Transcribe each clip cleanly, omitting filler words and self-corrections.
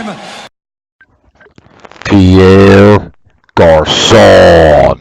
time. Pierre Garçon.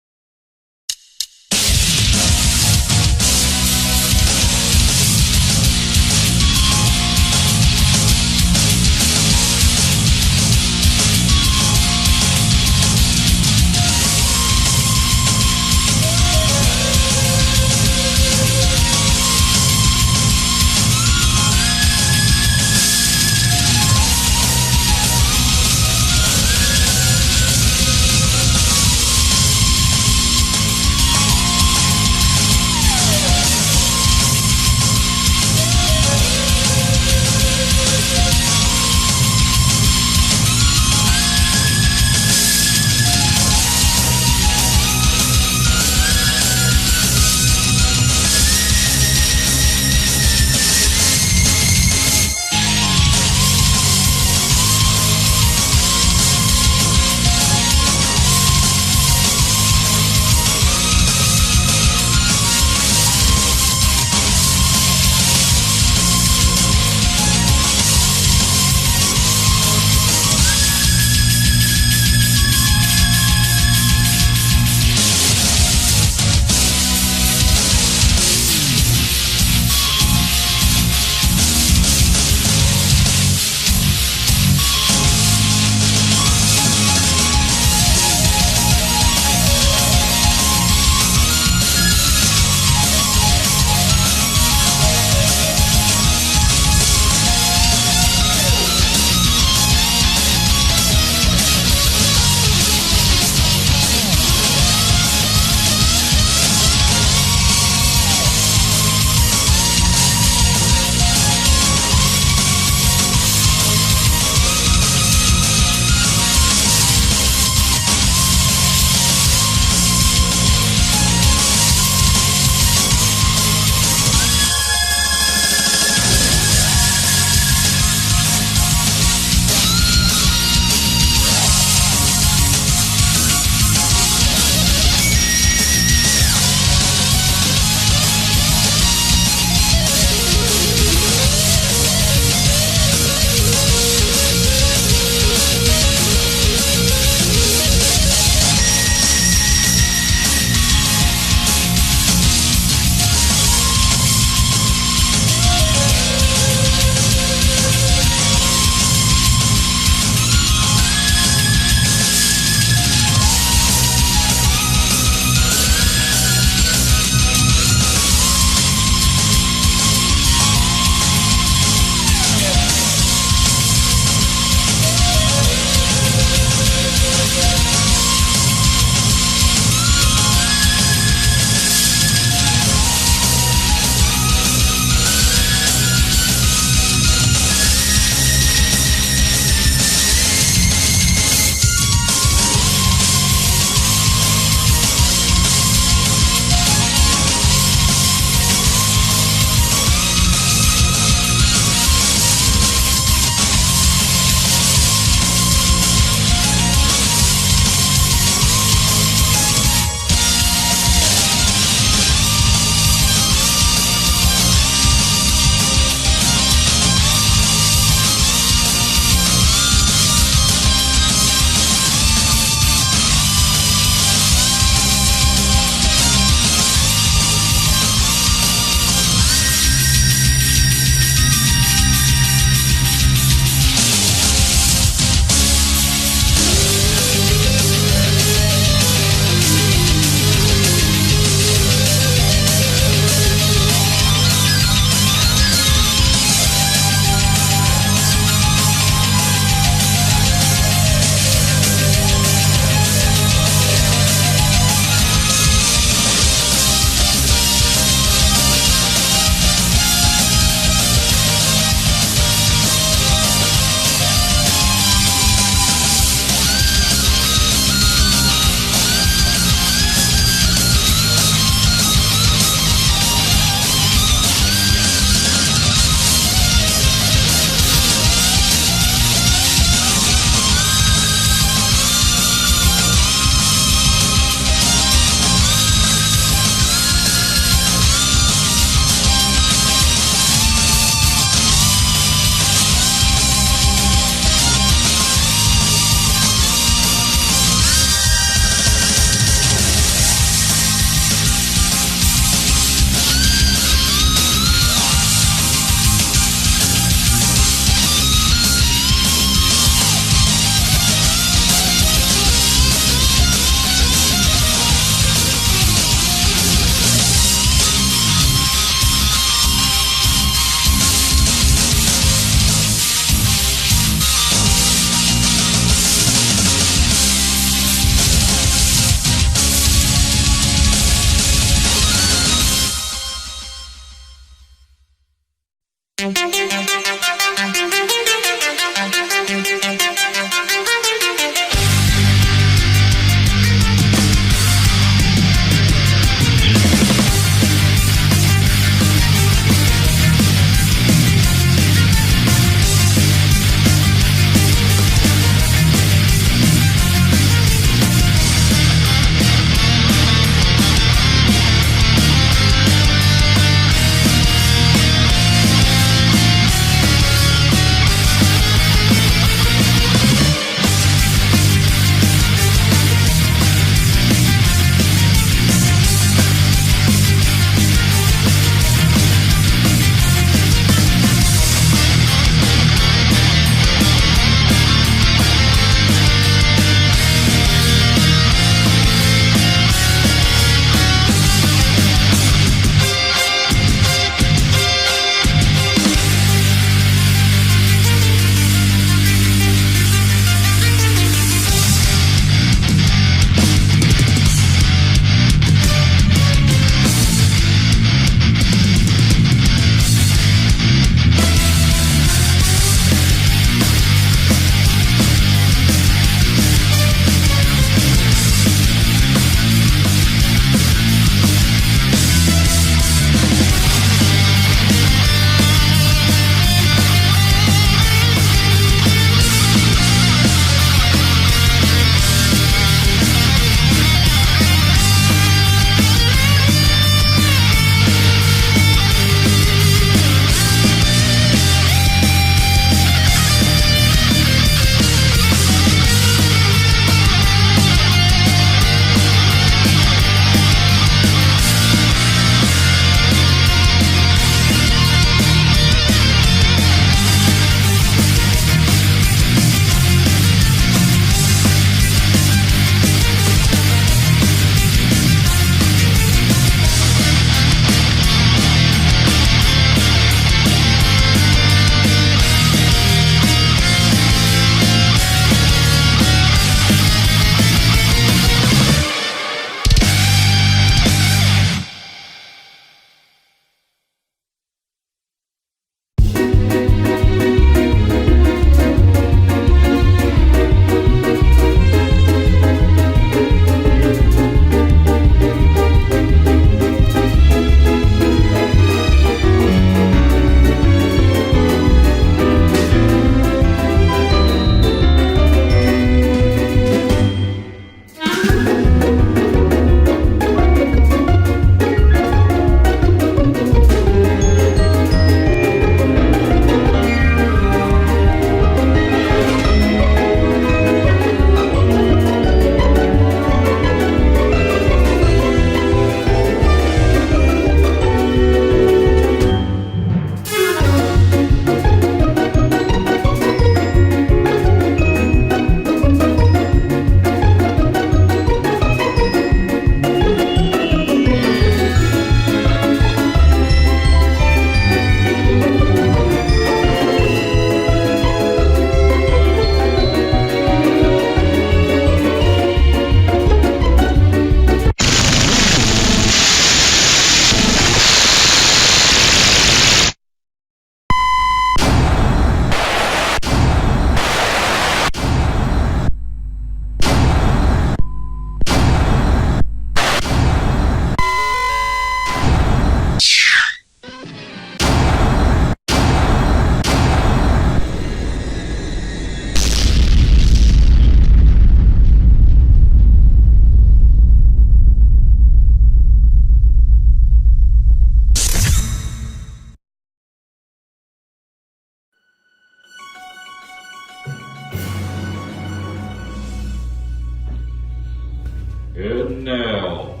And now,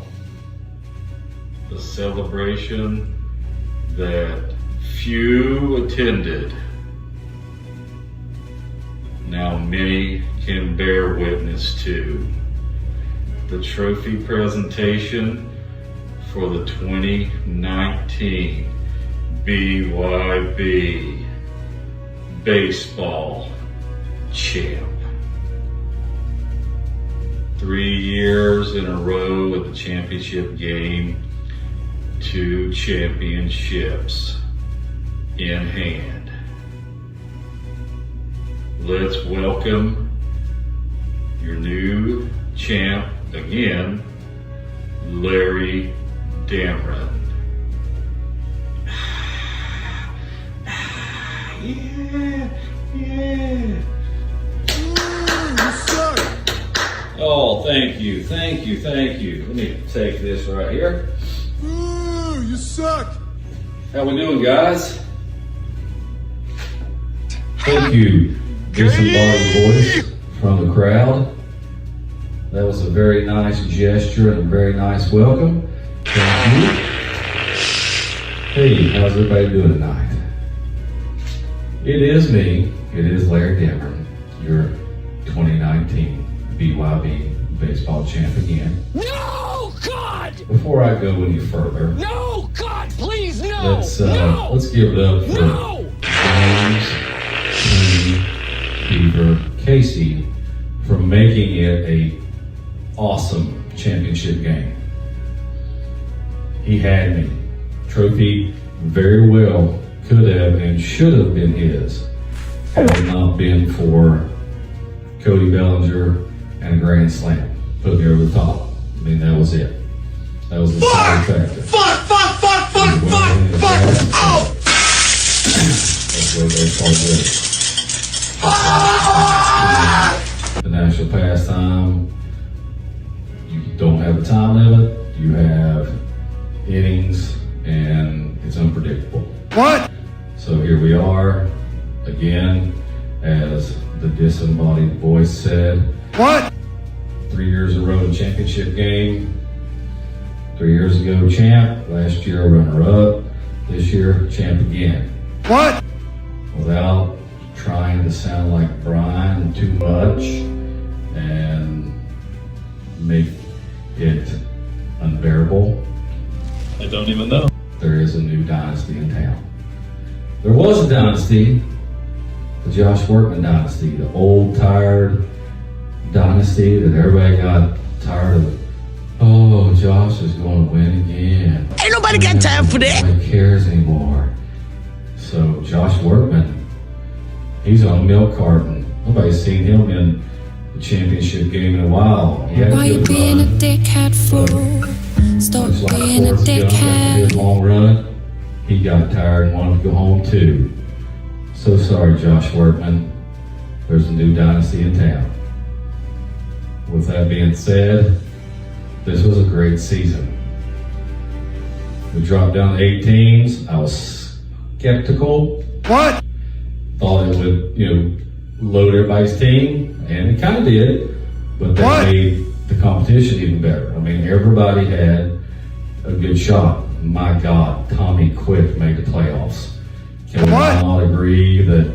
the celebration that few attended, now many can bear witness to. The trophy presentation for the 2019 BYB Baseball Champ. 3 years in a row at the championship game, 2 championships. in hand. Let's welcome your new champ again, Larry Dameron. Yeah, yeah. Oh, thank you, thank you, thank you. Let me take this right here. Ooh, you suck. How we doing, guys? Thank you, disembodied voice from the crowd. That was a very nice gesture and a very nice welcome. Thank you. Hey, how's everybody doing tonight? It is me. It is Larry Dameron, your 2019 BYB baseball champ again. No, God! Before I go any further, No, God, please, no! let's give it up for No! James Beaver Casey for making it a awesome championship game. He had me. Trophy very well could have and should have been his had it not been for Cody Bellinger and a grand slam. Put me over the top. I mean, that was it. That was the deciding factor. Fuck! Oh! That's the way baseball goes. The national pastime. You don't have a time limit. You have innings, and it's unpredictable. What? So here we are again, as the disembodied voice said. What? 3 years in a row in championship game. 3 years ago, champ. Last year, runner-up. This year, champ again. What? Without trying to sound like Brian too much and make it unbearable, I don't even know. there is a new dynasty in town. There was a dynasty, the Josh Workman dynasty, the old, tired dynasty that everybody got tired of. Oh, Josh is going to win again. Ain't nobody got time for that. Nobody cares anymore. So Josh Workman, he's on a milk carton. Nobody's seen him in the championship game in a while. He had Why you good being a run. dickhead for? Stop Just like being a Forrest Gump after his dickhead. long run, he got tired and wanted to go home too. So sorry, Josh Workman. There's a new dynasty in town. With that being said, this was a great season. We dropped down to 8 teams. I was skeptical. What? Thought it would, load everybody's team, and it kind of did. But that What? made the competition even better. I mean, everybody had a good shot. My God, Tommy Quick made the playoffs. Can we What? all agree that,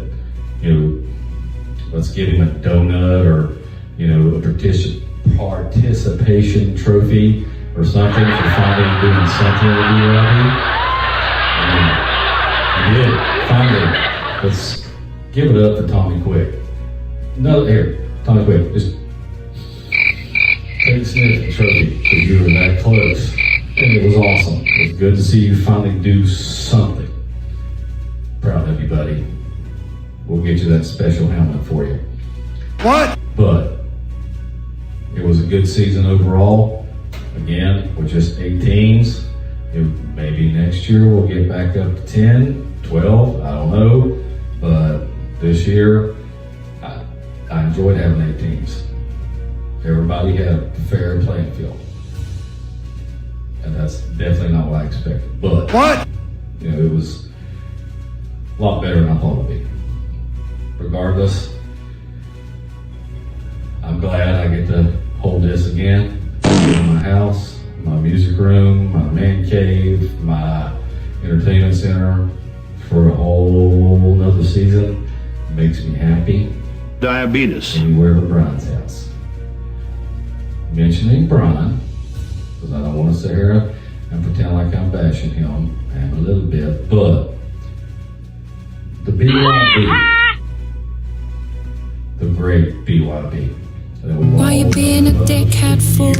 let's give him a donut or, a participation trophy or something for finally doing something with BYB? I did, finally. Let's give it up for Tommy Quick. No, here, Tommy Quick, just take a sniff at the trophy because you were that close. And it was awesome. It was good to see you finally do something. Proud of you, buddy. We'll get you that special helmet for you. What? But it was a good season overall. Again, with just 8 teams. Maybe next year we'll get back up to 10, 12, I don't know. But this year, I enjoyed having 8 teams. Everybody had a fair playing field. And that's definitely not what I expected. But, What? it was a lot better than I thought it would be. Regardless, I'm glad I get to hold this again in my house, my music room, my man cave, my entertainment center for a whole nother season. It makes me happy. Diabetes. Anywhere but Brian's house. Mentioning Brian, because I don't want to sit here and pretend like I'm bashing him. I am a little bit, but the BYB, the great BYB. Why you being a dickhead for?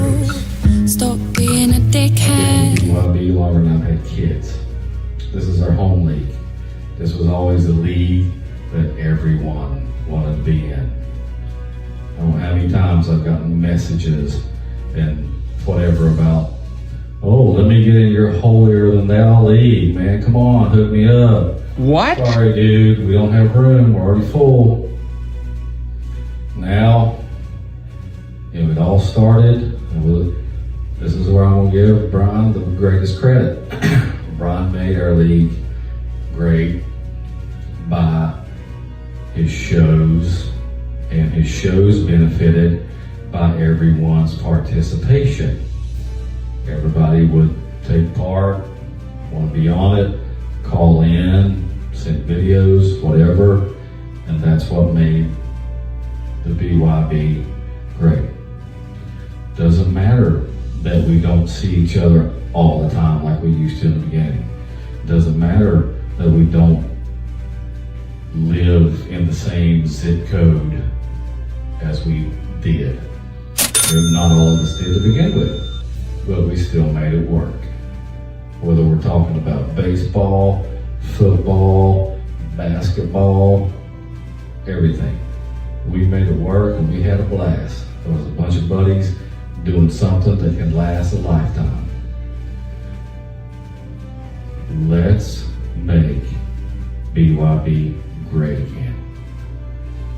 Stop being a dickhead. BYB longer than I've had kids. This is our home league. This was always a league that everyone wanted to be in. I don't know how many times I've gotten messages and whatever about, oh, let me get in your holier than thou league, man. Come on, hook me up. What? Sorry, dude, we don't have room. We're already full. Now, it all started. This is where I'm going to give Brian the greatest credit. Brian made our league great by his shows, and his shows benefited by everyone's participation. Everybody would take part, want to be on it, call in, send videos, whatever, and that's what made the BYB great. Doesn't matter that we don't see each other all the time like we used to in the beginning. Doesn't matter that we don't live in the same zip code as we did. Not all of us did to begin with, but we still made it work. Whether we're talking about baseball, football, basketball, everything. We made it work and we had a blast. There was a bunch of buddies doing something that can last a lifetime. Let's make BYB great again.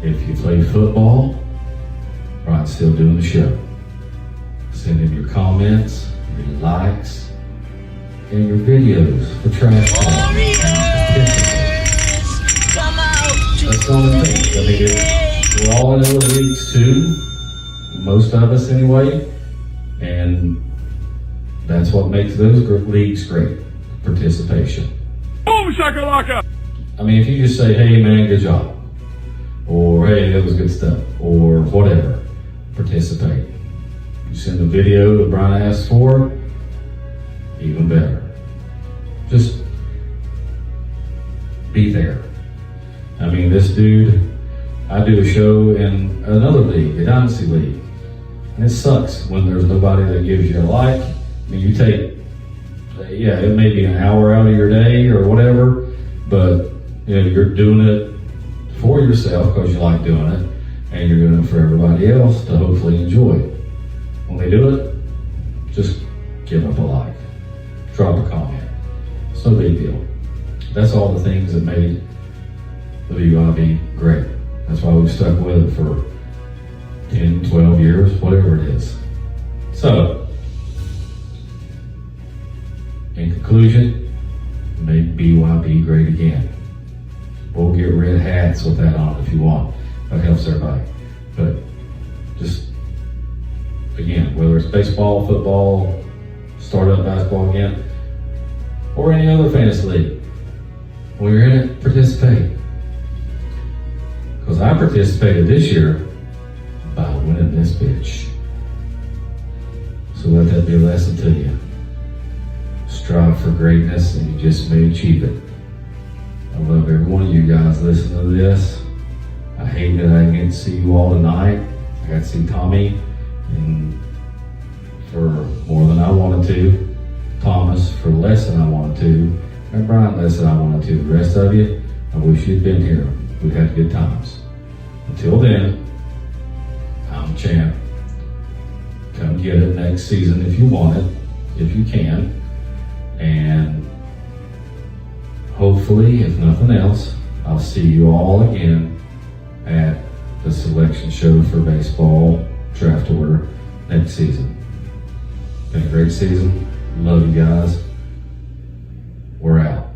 If you play football, Brian's still doing the show. Send in your comments, your likes, and your videos for trash talk. That's the only thing. I mean, we're all in other leagues too, most of us anyway, and that's what makes those leagues great, participation. Boom shakalaka! I mean, if you just say, hey man, good job, or hey, that was good stuff, or whatever, participate. You send a video that Brian asked for, even better. Just be there. I mean, this dude, I do a show in another league, a dynasty league, and it sucks when there's nobody that gives you a like. I mean, you take, yeah, it may be an hour out of your day or whatever, but you're doing it for yourself because you like doing it, and you're doing it for everybody else to hopefully enjoy it. When they do it, just give up a like, drop a comment. It's no big deal. That's all the things that made the BYB great. That's why we've stuck with it for 10, 12 years, whatever it is. So, in conclusion, make BYB great again. We'll get red hats with that on if you want. That helps everybody. But just, again, whether it's baseball, football, startup basketball again, or any other fantasy league, when you're in it, participate. Because I participated this year by winning this bitch. So let that be a lesson to you. Strive for greatness and you just may achieve it. I love every one of you guys listening to this. I hate that I didn't get to see you all tonight. I got to see Tommy and for more than I wanted to, Thomas for less than I wanted to, and Brian less than I wanted to. The rest of you, I wish you'd been here. We've had good times. Until then, I'm champ. Come get it next season if you want it, if you can. And hopefully, if nothing else, I'll see you all again at the selection show for baseball draft order next season. Been a great season. Love you guys. We're out.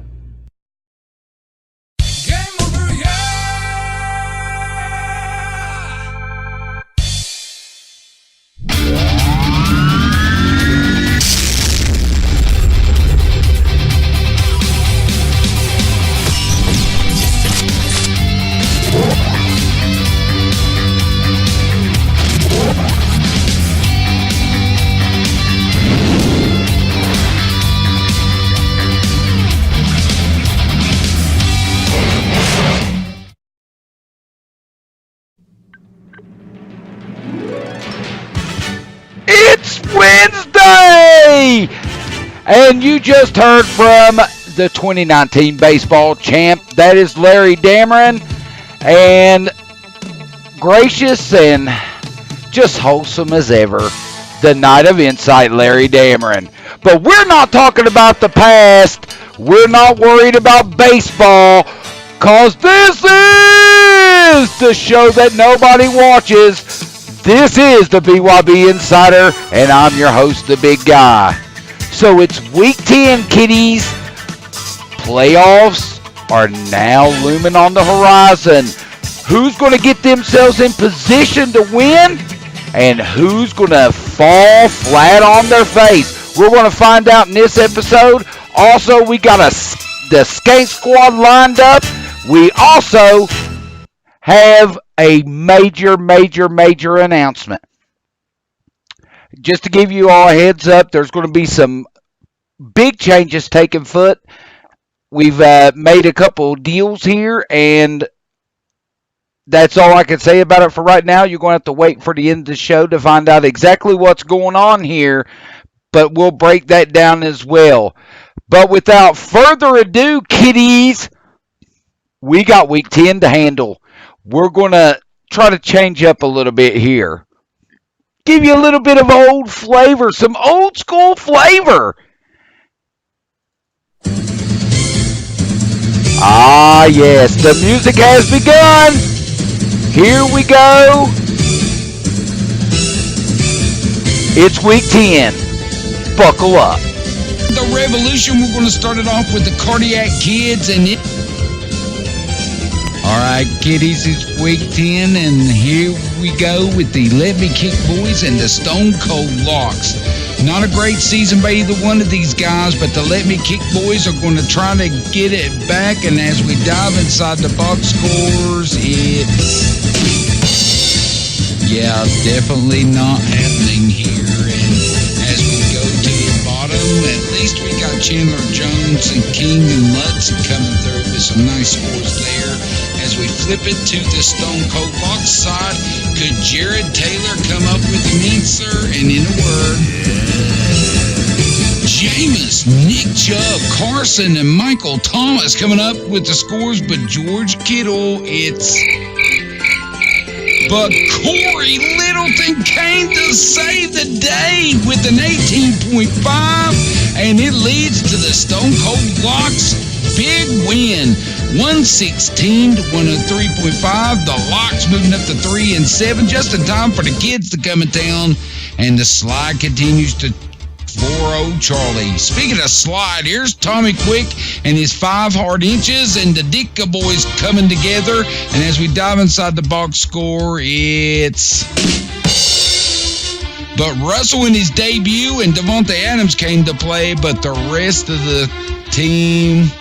It's Wednesday! And you just heard from the 2019 baseball champ. That is Larry Dameron. And gracious and just wholesome as ever, the Knight of Insight, Larry Dameron. But we're not talking about the past. We're not worried about baseball, because this is the show that nobody watches. This is the BYB Insider, and I'm your host, the big guy. So it's week 10, kiddies. Playoffs are now looming on the horizon. Who's going to get themselves in position to win? And who's going to fall flat on their face? We're going to find out in this episode. Also, we got the Skank Squad lined up. We also have a major announcement. Just to give you all a heads up, there's going to be some big changes taking foot. We've made a couple deals here, and that's all I can say about it for right now. You're going to have to wait for the end of the show to find out exactly what's going on here, but we'll break that down as well. But without further ado, kiddies, we got week 10 to handle. We're going to try to change up a little bit here. Give you a little bit of old flavor, some old school flavor. Ah, yes, the music has begun. Here we go. It's week 10. Buckle up. The revolution, we're going to start it off with the Cardiac Kids and it. All right, kiddies, it's week 10, and here we go with the Let Me Kick Boys and the Stone Cold Locks. Not a great season by either one of these guys, but the Let Me Kick Boys are going to try to get it back, and as we dive inside the box scores, it's... yeah, definitely not happening here, and as we go to the bottom, at least we got Chandler Jones and King and Lutz coming through with some nice scores there. As we flip it to the Stone Cold Locks side, could Jared Taylor come up with an answer? And in a word, Jameis, Nick Chubb, Carson, and Michael Thomas coming up with the scores, but George Kittle, it's... But Corey Littleton came to save the day with an 18.5, and it leads to the Stone Cold Locks big win, 116 to 103.5. The Locks moving up to 3 and 7, just in time for the kids to come in town, and the slide continues to 4-0 Charlie. Speaking of slide, here's Tommy Quick and his 5 hard inches, and the Dicka boys coming together. And as we dive inside the box score, it's... But Russell in his debut and Devontae Adams came to play, but the rest of the team...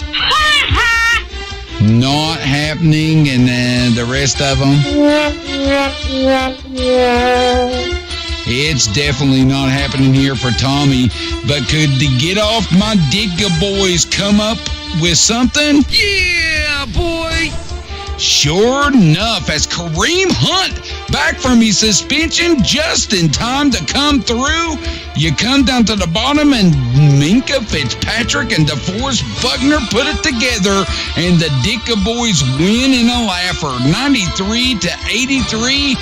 not happening, and then the rest of them... It's definitely not happening here for Tommy, but could the Get Off My Digga boys come up with something? Yeah, boy! Sure enough, as Kareem Hunt back from his suspension just in time to come through, you come down to the bottom and Minka Fitzpatrick and DeForest Buckner put it together, and the Dicka boys win in a laugher, 93 to 83.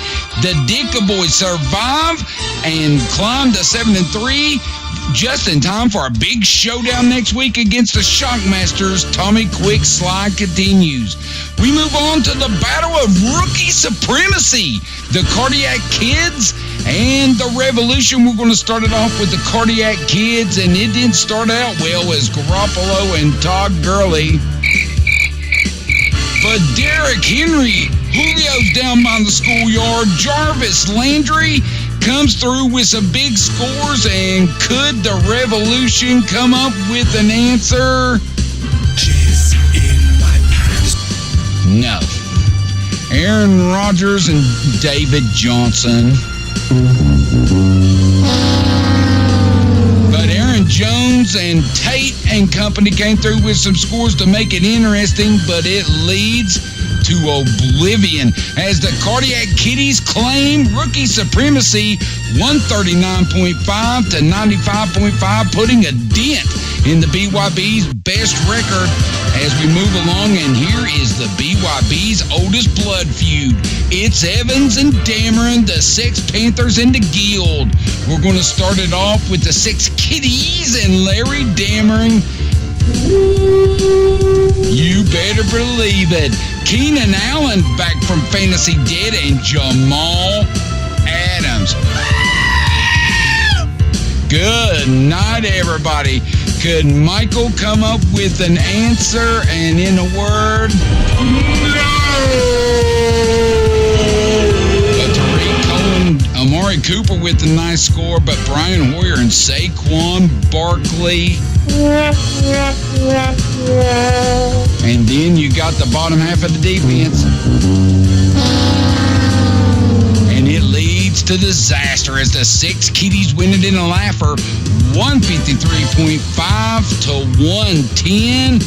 The Dicka boys survive and climb to 7-3. Just in time for a big showdown next week against the Shockmasters. Tommy Quick's slide continues. We move on to the battle of rookie supremacy. The Cardiac Kids and the Revolution. We're going to start it off with the Cardiac Kids, and it didn't start out well as Garoppolo and Todd Gurley. But Derrick Henry, Julio's down by the schoolyard. Jarvis Landry comes through with some big scores, and could the Revolution come up with an answer? No. Aaron Rodgers and David Johnson. But Aaron Jones and Tate and company came through with some scores to make it interesting, but it leads to oblivion as the Cardiac Kitties claim rookie supremacy, 139.5 to 95.5, putting a dent in the BYB's best record as we move along. And here is the BYB's oldest blood feud. It's Evans and Dameron, the Sex Panthers and the Guild. We're going to start it off with the Sex Kitties and Larry Dameron. You better believe it. Keenan Allen back from Fantasy Dead and Jamal Adams. Good night, everybody. Could Michael come up with an answer and in a word? But Tariq Cohen, Amari Cooper with a nice score, but Brian Hoyer and Saquon Barkley. And then you got the bottom half of the defense. And it leads to disaster as the Sex Kitties win it in a laugher, 153.5 to 110.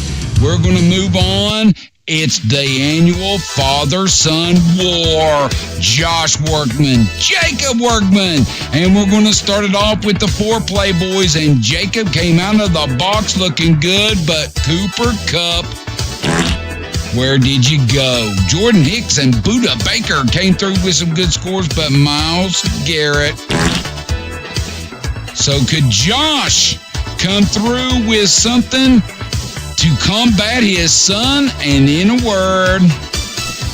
We're going to move on. It's the annual father-son war. Josh Workman, Jacob Workman. And we're going to start it off with the foreplay boys. And Jacob came out of the box looking good, but Cooper Kupp, where did you go? Jordan Hicks and Buda Baker came through with some good scores, but Myles Garrett. So could Josh come through with something to combat his son? And in a word,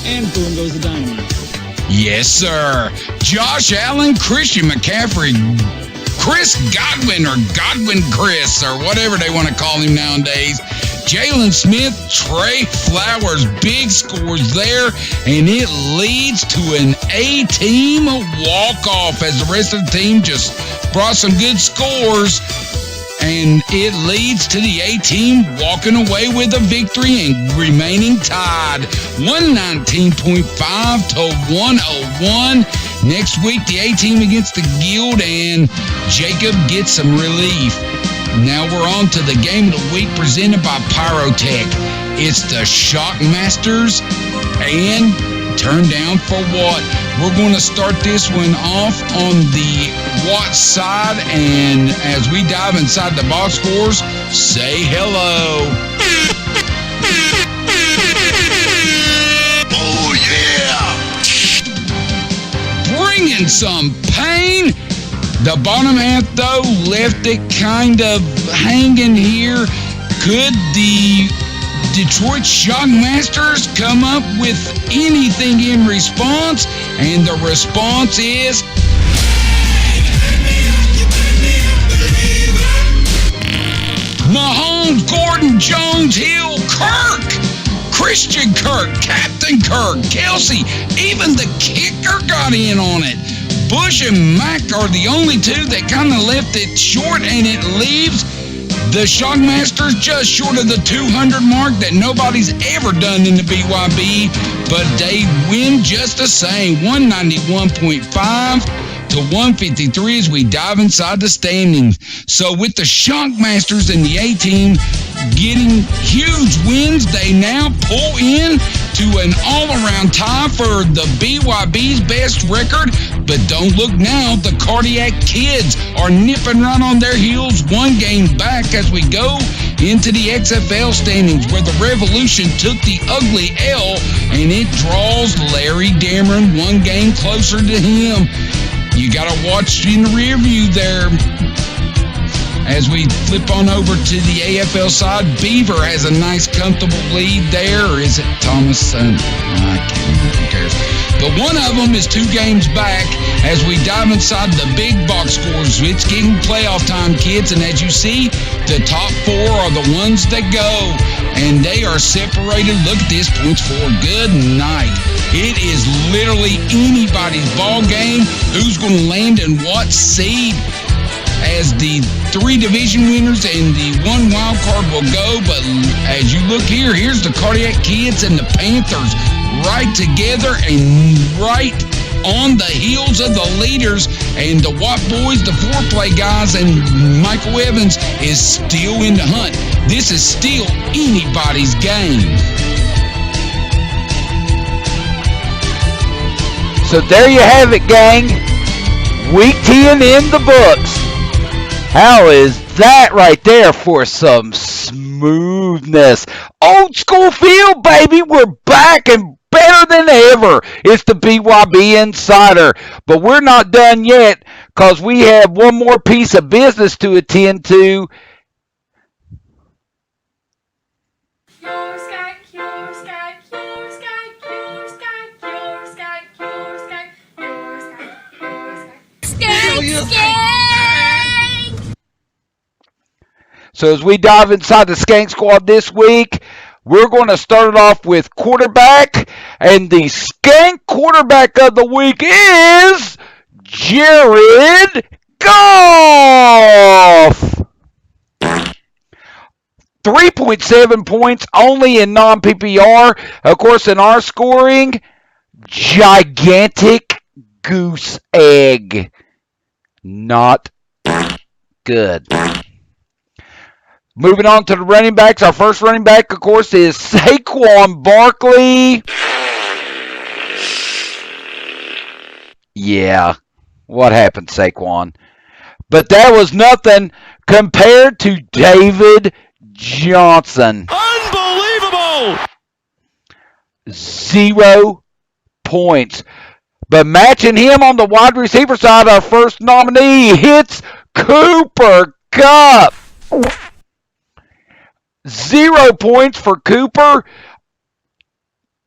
and boom goes the dynamite. Yes, sir. Josh Allen, Christian McCaffrey, Chris Godwin, or Godwin Chris, or whatever they want to call him nowadays. Jalen Smith, Trey Flowers, big scores there, and it leads to an A-team walk-off as the rest of the team just brought some good scores. And it leads to the A-team walking away with a victory and remaining tied, 119.5 to 101. Next week, the A-team against the Guild, and Jacob gets some relief. Now we're on to the game of the week presented by Pyrotech. It's the Shockmasters and Turn Down for What. We're going to start this one off on the What side, and as we dive inside the box scores, say hello. Oh, yeah! Bringing some pain. The bottom half, though, left it kind of hanging here. Could the Detroit Shockmasters come up with anything in response? And the response is Mahomes, Gordon, Jones, Hill, Kirk, Christian Kirk, Captain Kirk, Kelsey, even the kicker got in on it. Bush and Mack are the only two that kind of left it short, and it leaves the Shockmasters just short of the 200 mark that nobody's ever done in the BYB, but they win just the same, 191.5 to 153 as we dive inside the standings. So with the Shockmasters and the A-team getting huge wins, they now pull in to an all-around tie for the BYB's best record. But don't look now, the Cardiac Kids are nipping right on their heels, one game back as we go into the XFL standings, where the Revolution took the ugly L, and it draws Larry Dameron one game closer to him. You got to watch in the rear view there. As we flip on over to the AFL side, Beaver has a nice, comfortable lead there. Or is it Thomas? I can't remember. Who cares? But one of them is 2 games back as we dive inside the big box scores. It's getting playoff time, kids. And as you see, the top 4 are the ones that go. And they are separated. Look at this, points for. Good night. It is literally anybody's ball game. Who's going to land in what seed? As the 3 division winners and the 1 wild card will go. But as you look here, here's the Cardiac Kids and the Panthers right together and right on the heels of the leaders. And the Watt boys, the foreplay guys, and Michael Evans is still in the hunt. This is still anybody's game. So there you have it, gang. Week 10 in the books. How is that right there for some smoothness? Old school feel, baby. We're back and better than ever. It's the BYB Insider. But we're not done yet because we have one more piece of business to attend to. So as we dive inside the Skank Squad this week, we're going to start it off with quarterback. And the Skank quarterback of the week is Jared Goff. 3.7 points only in non-PPR. Of course, in our scoring, gigantic goose egg. Not good. Moving on to the running backs. Our first running back, of course, is Saquon Barkley. Yeah. What happened, Saquon? But that was nothing compared to David Johnson. Unbelievable! 0 points. But matching him on the wide receiver side, our first nominee hits Cooper Kupp. 0 points for Cooper.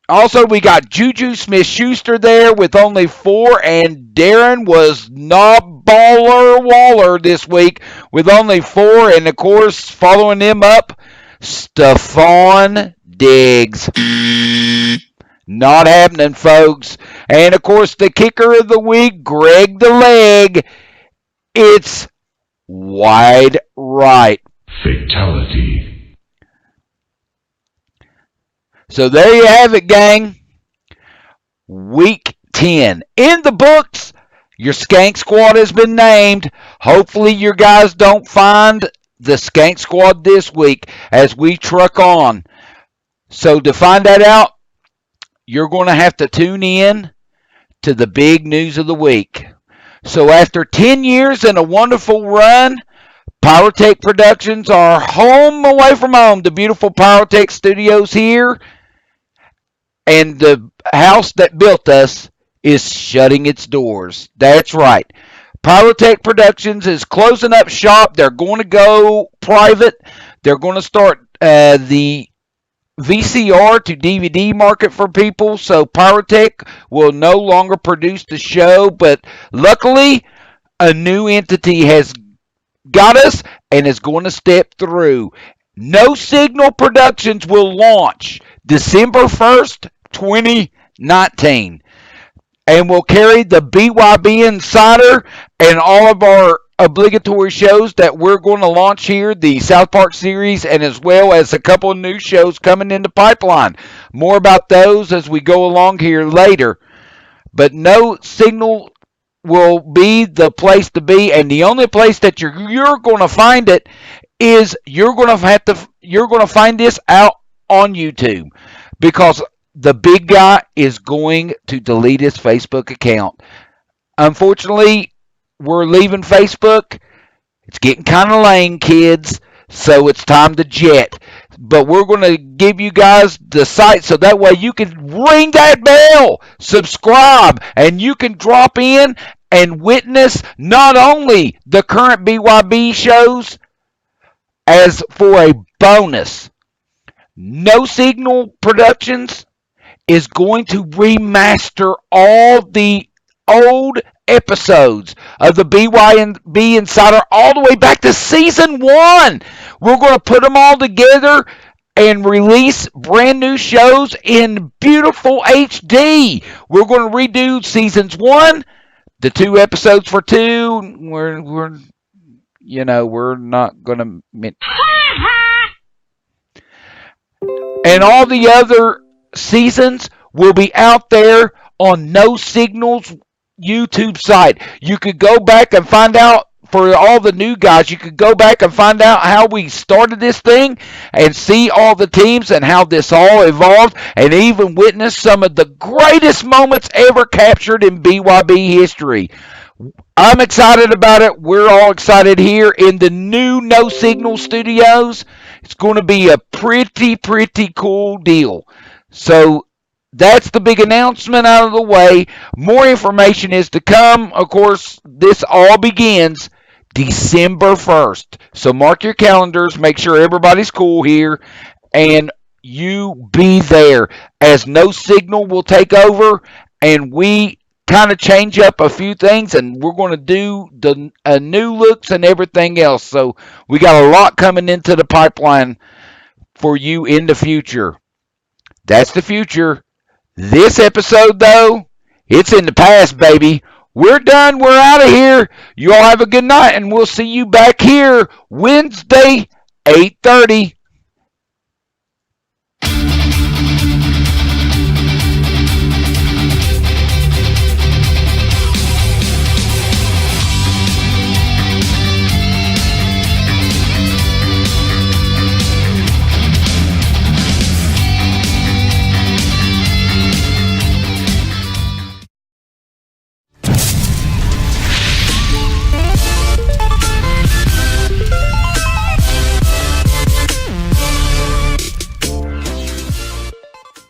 Also, we got Juju Smith-Schuster there with only 4, and Darren was not baller Waller this week with only 4, and of course, following him up, Stephon Diggs. Not happening, folks. And of course, the kicker of the week, Greg the Leg. It's wide right. Fatality. So there you have it, gang. Week 10 in the books. Your Skank Squad has been named. Hopefully your guys don't find the Skank Squad this week as we truck on. So to find that out, you're going to have to tune in to the big news of the week. So after 10 years and a wonderful run, Pyrotech Productions are home away from home. The beautiful Pyrotech Studios here. And the house that built us is shutting its doors. That's right. Pyrotech Productions is closing up shop. They're going to go private. They're going to start the VCR to DVD market for people. So Pyrotech will no longer produce the show. But luckily, a new entity has got us and is going to step through. No Signal Productions will launch December 1st, 2019. And we'll carry the BYB Insider and all of our obligatory shows that we're going to launch here, the South Park series, and as well as a couple of new shows coming in the pipeline. More about those as we go along here later. But No Signal will be the place to be, and the only place that you're going to find it is you're going to find this out on YouTube, because the big guy is going to delete his Facebook account. Unfortunately, we're leaving Facebook. It's getting kind of lame, kids, so it's time to jet. But we're going to give you guys the site so that way you can ring that bell, subscribe, and you can drop in and witness not only the current BYB shows, as for a bonus, No Signal Productions is going to remaster all the old episodes of the BYB Insider all the way back to season 1. We're going to put them all together and release brand new shows in beautiful HD. We're going to redo seasons 1, the 2 episodes for 2. We're not going to... And all the other seasons will be out there on No Signal's YouTube site. You could go back and find out for all the new guys, you could go back and find out how we started this thing and see all the teams and how this all evolved and even witness some of the greatest moments ever captured in BYB history. I'm excited about it. We're all excited here in the new No Signal Studios. It's going to be a pretty cool deal. So that's the big announcement out of the way. More information is to come. Of course, this all begins December 1st. So mark your calendars. Make sure everybody's cool here. And you be there, as No Signal will take over and we kind of change up a few things, and we're going to do the new looks and everything else. So we got a lot coming into the pipeline for you in the future. That's the future. This episode, though, it's in the past, baby. We're done. We're out of here. You all have a good night, and we'll see you back here Wednesday, 8:30.